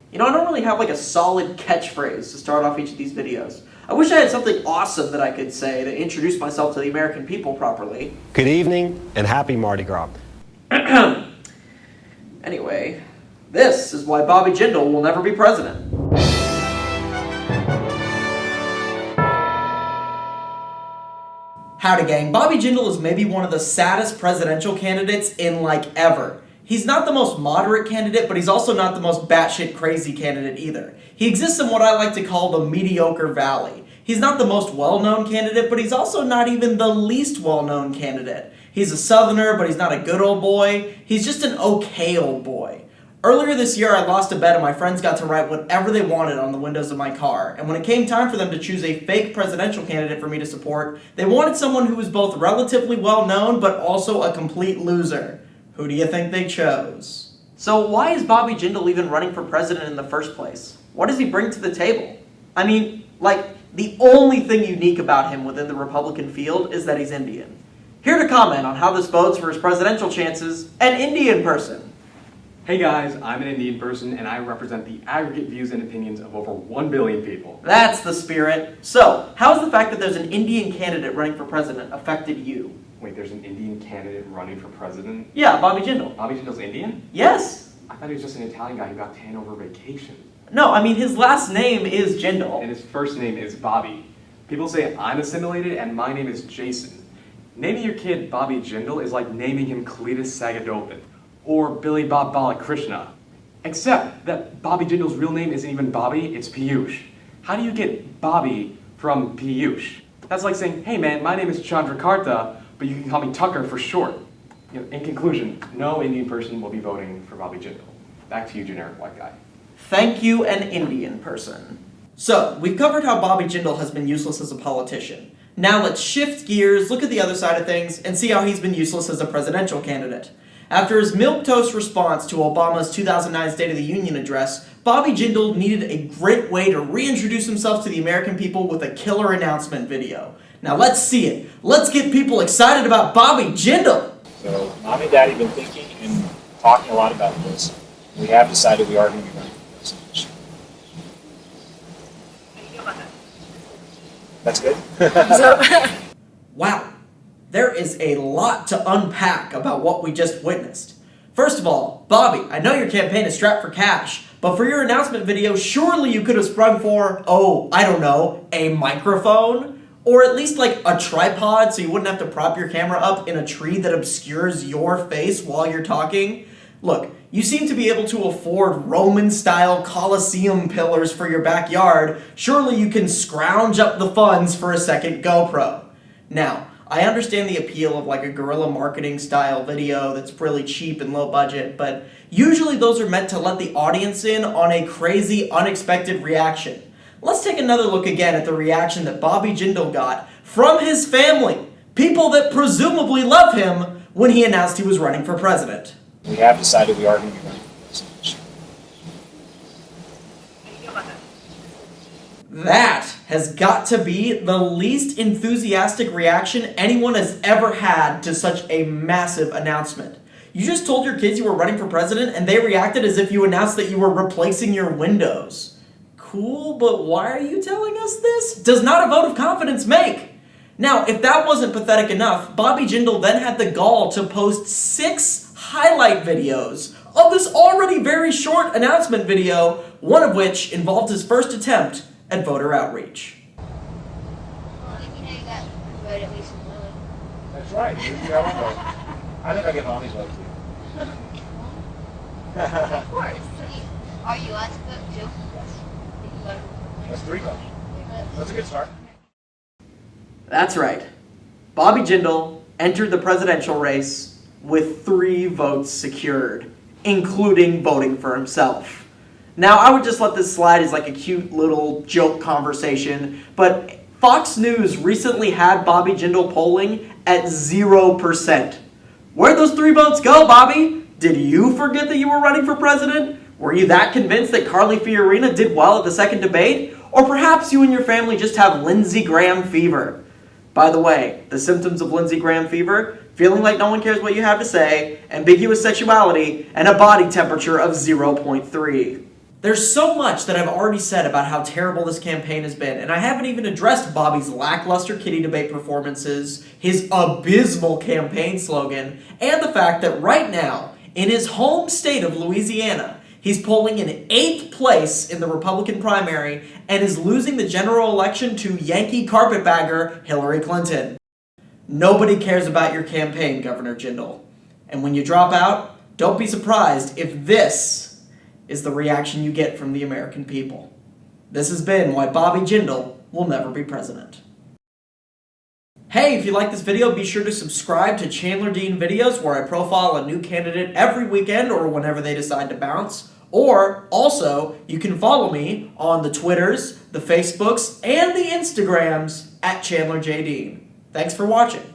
You know, I don't really have like a solid catchphrase to start off each of these videos. I wish I had something awesome that I could say to introduce myself to the American people properly. Good evening and happy Mardi Gras. Anyway, this is why Bobby Jindal will never be president. Howdy gang, Bobby Jindal is maybe one of the saddest presidential candidates in like ever. He's not the most moderate candidate, but he's also not the most batshit crazy candidate either. He exists in what I like to call the mediocre valley. He's not the most well-known candidate, but he's also not even the least well-known candidate. He's a southerner, but he's not a good old boy. He's just an okay old boy. Earlier this year, I lost a bet and my friends got to write whatever they wanted on the windows of my car. And when it came time for them to choose a fake presidential candidate for me to support, they wanted someone who was both relatively well-known, but also a complete loser. Who do you think they chose? So why is Bobby Jindal even running for president in the first place? What does he bring to the table? I mean, like, the only thing unique about him within the Republican field is that he's Indian. Here to comment on how this bodes for his presidential chances, an Indian person. Hey guys, I'm an Indian person and I represent the aggregate views and opinions of over 1 billion people. That's the spirit. So, how has the fact that there's an Indian candidate running for president affected you? Wait, there's an Indian candidate running for president? Yeah, Bobby Jindal. Bobby Jindal's Indian? Yes. I thought he was just an Italian guy who got tan over vacation. No, I mean his last name is Jindal. And his first name is Bobby. People say I'm assimilated and my name is Jason. Naming your kid Bobby Jindal is like naming him Cletus Sagadopin or Billy Bob Balakrishna. Except that Bobby Jindal's real name isn't even Bobby, it's Piyush. How do you get Bobby from Piyush? That's like saying, hey man, my name is Chandrakarta, but you can call me Tucker for short. You know, in conclusion, no Indian person will be voting for Bobby Jindal. Back to you, generic white guy. Thank you, an Indian person. So, we've covered how Bobby Jindal has been useless as a politician. Now let's shift gears, look at the other side of things, and see how he's been useless as a presidential candidate. After his milquetoast response to Obama's 2009 State of the Union address, Bobby Jindal needed a great way to reintroduce himself to the American people with a killer announcement video. Now let's see it. Let's get people excited about Bobby Jindal! So, Mom and Daddy have been thinking and talking a lot about this. We have decided we are going to be running for president. That's good? Wow, there is a lot to unpack about what we just witnessed. First of all, Bobby, I know your campaign is strapped for cash, but for your announcement video, surely you could have sprung for, oh, I don't know, a microphone? Or at least like a tripod so you wouldn't have to prop your camera up in a tree that obscures your face while you're talking? Look, you seem to be able to afford Roman-style Colosseum pillars for your backyard. Surely you can scrounge up the funds for a second GoPro. Now, I understand the appeal of like a guerrilla marketing style video that's really cheap and low budget, but usually those are meant to let the audience in on a crazy, unexpected reaction. Let's take another look again at the reaction that Bobby Jindal got from his family, people that presumably love him, when he announced he was running for president. We have decided we are going to be running for president. That has got to be the least enthusiastic reaction anyone has ever had to such a massive announcement. You just told your kids you were running for president and they reacted as if you announced that you were replacing your windows. Cool, but why are you telling us this? Does not a vote of confidence make? Now, if that wasn't pathetic enough, Bobby Jindal then had the gall to post 6 highlight videos of this already very short announcement video, one of which involved his first attempt at voter outreach. That's right. I think I get all these votes. Of course. Are you allowed to vote too? That's 3 votes. That's a good start. That's right. Bobby Jindal entered the presidential race with 3 votes secured, including voting for himself. Now, I would just let this slide as like a cute little joke conversation, but Fox News recently had Bobby Jindal polling at 0%. Where'd those 3 votes go, Bobby? Did you forget that you were running for president? Were you that convinced that Carly Fiorina did well at the second debate? Or perhaps you and your family just have Lindsey Graham fever. By the way, the symptoms of Lindsey Graham fever: feeling like no one cares what you have to say, ambiguous sexuality, and a body temperature of 0.3. There's so much that I've already said about how terrible this campaign has been, and I haven't even addressed Bobby's lackluster kitty debate performances, his abysmal campaign slogan, and the fact that right now, in his home state of Louisiana, he's polling in 8th place in the Republican primary and is losing the general election to Yankee carpetbagger Hillary Clinton. Nobody cares about your campaign, Governor Jindal. And when you drop out, don't be surprised if this is the reaction you get from the American people. This has been why Bobby Jindal will never be president. Hey, if you like this video, be sure to subscribe to Chandler Dean videos where I profile a new candidate every weekend or whenever they decide to bounce. Or, also, you can follow me on the Twitters, the Facebooks, and the Instagrams at Chandler J. Dean. Thanks for watching.